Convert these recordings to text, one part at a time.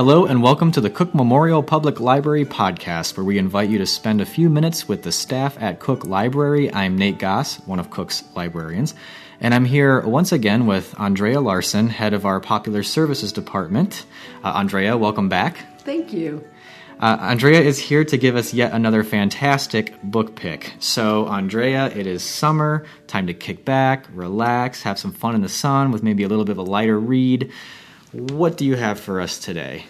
Hello and welcome to the Cook Memorial Public Library podcast, where we invite you to spend a few minutes with the staff at Cook Library. I'm Nate Goss, one of Cook's librarians, and I'm here once again with Andrea Larson, head of our Popular Services Department. Andrea, welcome back. Thank you. Andrea is here to give us yet another fantastic book pick. So, Andrea, it is summer, time to kick back, relax, have some fun in the sun with maybe a little bit of a lighter read. What do you have for us today?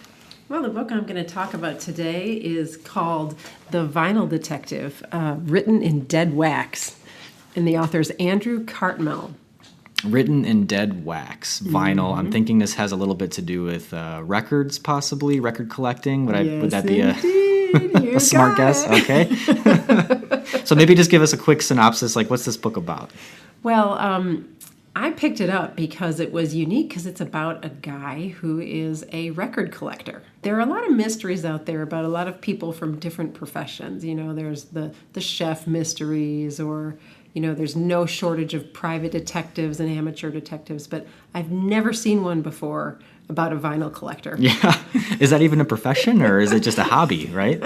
Well, the book I'm going to talk about today is called The Vinyl Detective, written in dead wax, and the author is Andrew Cartmel. Written in dead wax, vinyl. Mm-hmm. I'm thinking this has a little bit to do with records, possibly, record collecting. Would that be a smart guess? Okay. So maybe just give us a quick synopsis, like what's this book about? Well, I picked it up because it was unique, because it's about a guy who is a record collector. There are a lot of mysteries out there about a lot of people from different professions. You know, there's the chef mysteries, or, you know, there's no shortage of private detectives and amateur detectives, but I've never seen one before about a vinyl collector. Yeah. Is that even a profession, or is it just a hobby, right?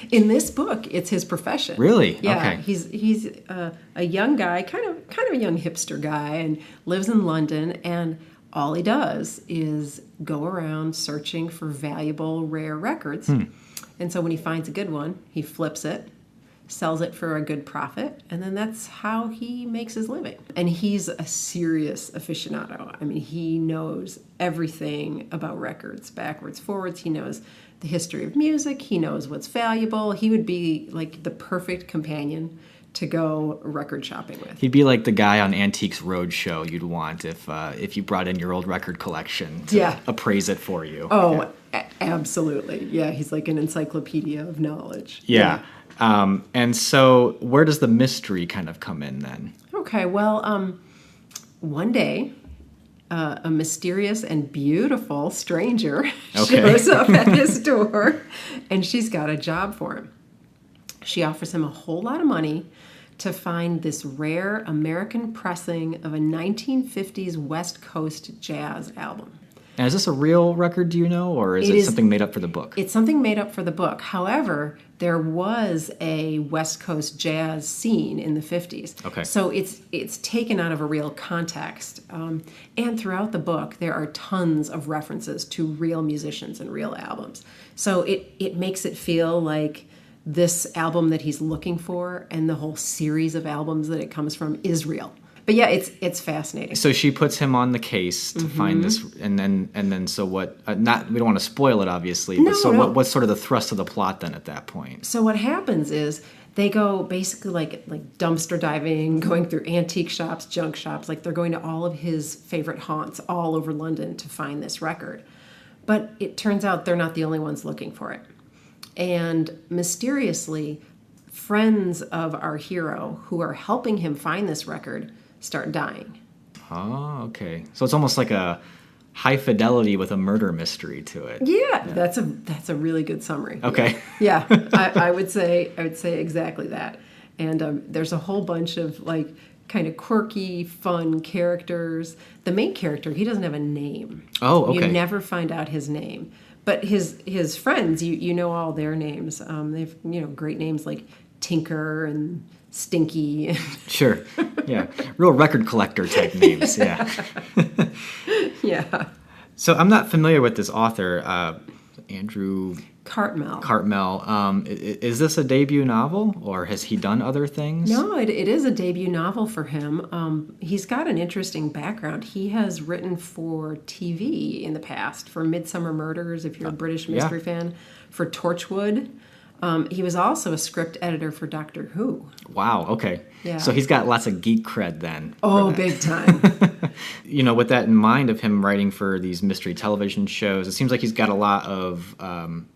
In this book, it's his profession. Really? Yeah. Okay. He's a young guy, kind of a young hipster guy, and lives in London, and all he does is go around searching for valuable, rare records. And so when he finds a good one, he flips it, sells it for a good profit, and then that's how he makes his living. And he's a serious aficionado. I mean, he knows everything about records, backwards, forwards. He knows the history of music. He knows what's valuable. He would be like the perfect companion to go record shopping with. He'd be like the guy on Antiques Roadshow you'd want if you brought in your old record collection to appraise it for you. Oh, yeah. Absolutely. Yeah, he's like an encyclopedia of knowledge. Yeah. And so where does the mystery kind of come in then? Okay, well, one day, a mysterious and beautiful stranger shows up at his door, and she's got a job for him. She offers him a whole lot of money to find this rare American pressing of a 1950s West Coast jazz album. And is this a real record, do you know, or is it something made up for the book? It's something made up for the book. However, there was a West Coast jazz scene in the 50s. Okay. So it's taken out of a real context. And throughout the book, there are tons of references to real musicians and real albums. So it makes it feel like this album that he's looking for, and the whole series of albums that it comes from, is real. But yeah, it's fascinating. So she puts him on the case to find this, and then so what? We don't want to spoil it, obviously. But what's sort of the thrust of the plot then at that point? So what happens is they go basically like dumpster diving, going through antique shops, junk shops. Like, they're going to all of his favorite haunts all over London to find this record. But it turns out they're not the only ones looking for it. And mysteriously, friends of our hero who are helping him find this record start dying. Oh, okay. So it's almost like a high fidelity with a murder mystery to it. Yeah. That's a really good summary. Okay. Yeah. I would say exactly that. And there's a whole bunch of like kind of quirky, fun characters. The main character, he doesn't have a name. Oh, okay. You never find out his name. But his friends, you know all their names. They've great names like Tinker and Stinky. Sure. Yeah. Real record collector type names. Yeah. Yeah. So I'm not familiar with this author, Andrew Cartmel. Is this a debut novel, or has he done other things? No, it is a debut novel for him. He's got an interesting background. He has written for TV in the past, for Midsummer Murders, if you're a British mystery fan, for Torchwood. He was also a script editor for Doctor Who. Wow, okay. Yeah. So he's got lots of geek cred then. Oh, big time. With that in mind of him writing for these mystery television shows, it seems like he's got a lot of,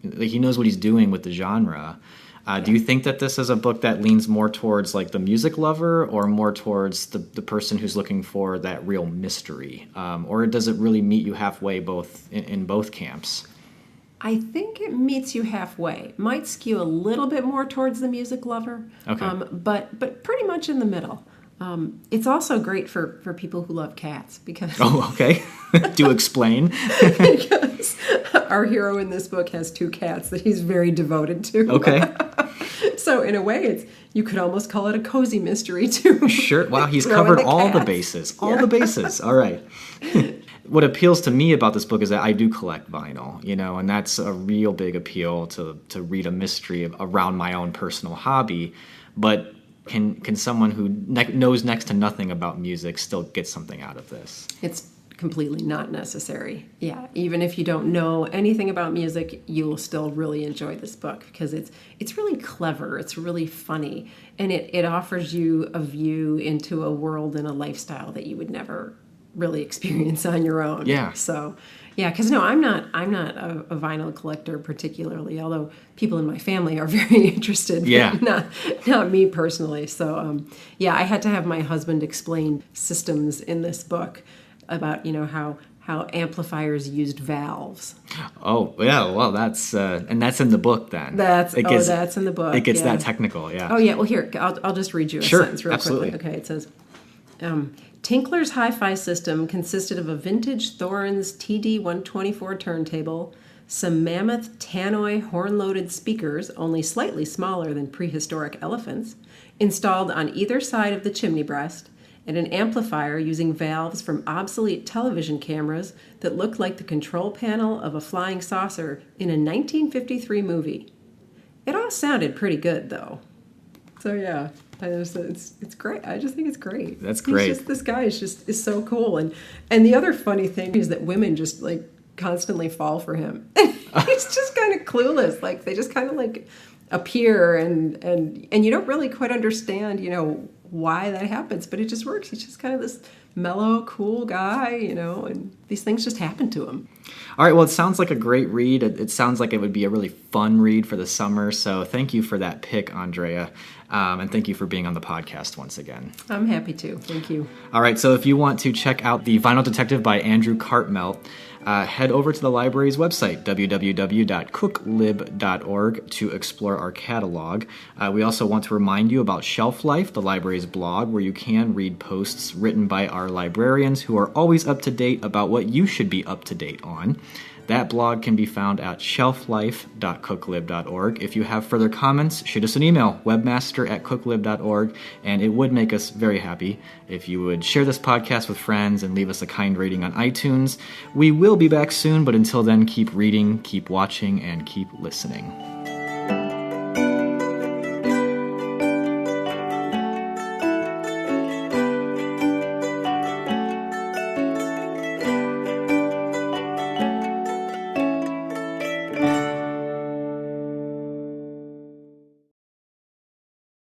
he knows what he's doing with the genre. Do you think that this is a book that leans more towards like the music lover, or more towards the person who's looking for that real mystery? Or does it really meet you halfway in both camps? I think it meets you halfway. Might skew a little bit more towards the music lover, okay. But pretty much in the middle. It's also great for people who love cats because, Oh, okay. Do explain. because our hero in this book has 2 cats that he's very devoted to. Okay. So in a way, you could almost call it a cozy mystery too. Sure. Wow, he's Throw in covered the all the cats. bases. All the bases. All right. What appeals to me about this book is that I do collect vinyl, and that's a real big appeal to read a mystery around my own personal hobby. But can someone who knows next to nothing about music still get something out of this? It's completely not necessary. Yeah, even if you don't know anything about music, you will still really enjoy this book because it's really clever, it's really funny, and it offers you a view into a world and a lifestyle that you would never really experience on your own. Yeah. So, yeah, because no, I'm not a vinyl collector particularly, although people in my family are very interested. Yeah. Not me personally. So, yeah, I had to have my husband explain systems in this book about how amplifiers used valves. Oh, yeah. Well, that's and that's in the book then. That's in the book. It gets yeah. that technical, yeah. Oh yeah. Well, here I'll just read you a Sure, sentence real absolutely. quickly. Okay, it says. Tinkler's hi-fi system consisted of a vintage Thorens TD-124 turntable, some mammoth Tannoy horn-loaded speakers, only slightly smaller than prehistoric elephants, installed on either side of the chimney breast, and an amplifier using valves from obsolete television cameras that looked like the control panel of a flying saucer in a 1953 movie. It all sounded pretty good, though. So yeah, it's great. I just think it's great. That's great. This guy is so cool, and the other funny thing is that women just like constantly fall for him. He's just kind of clueless. Like they just kind of like appear, and you don't really quite understand, why that happens, but it just works. He's just kind of this mellow, cool guy, and these things just happen to him. All right, well, it sounds like a great read. It sounds like it would be a really fun read for the summer, so thank you for that pick, Andrea, and thank you for being on the podcast once again. I'm happy to. Thank you. All right, so if you want to check out The Vinyl Detective by Andrew Cartmelt, head over to the library's website, www.cooklib.org, to explore our catalog. We also want to remind you about Shelf Life, the library's blog, where you can read posts written by our librarians who are always up to date about what you should be up to date on. That blog can be found at shelflife.cooklib.org. If you have further comments, shoot us an email, webmaster@cooklib.org, and it would make us very happy if you would share this podcast with friends and leave us a kind rating on iTunes. We will be back soon, but until then, keep reading, keep watching, and keep listening.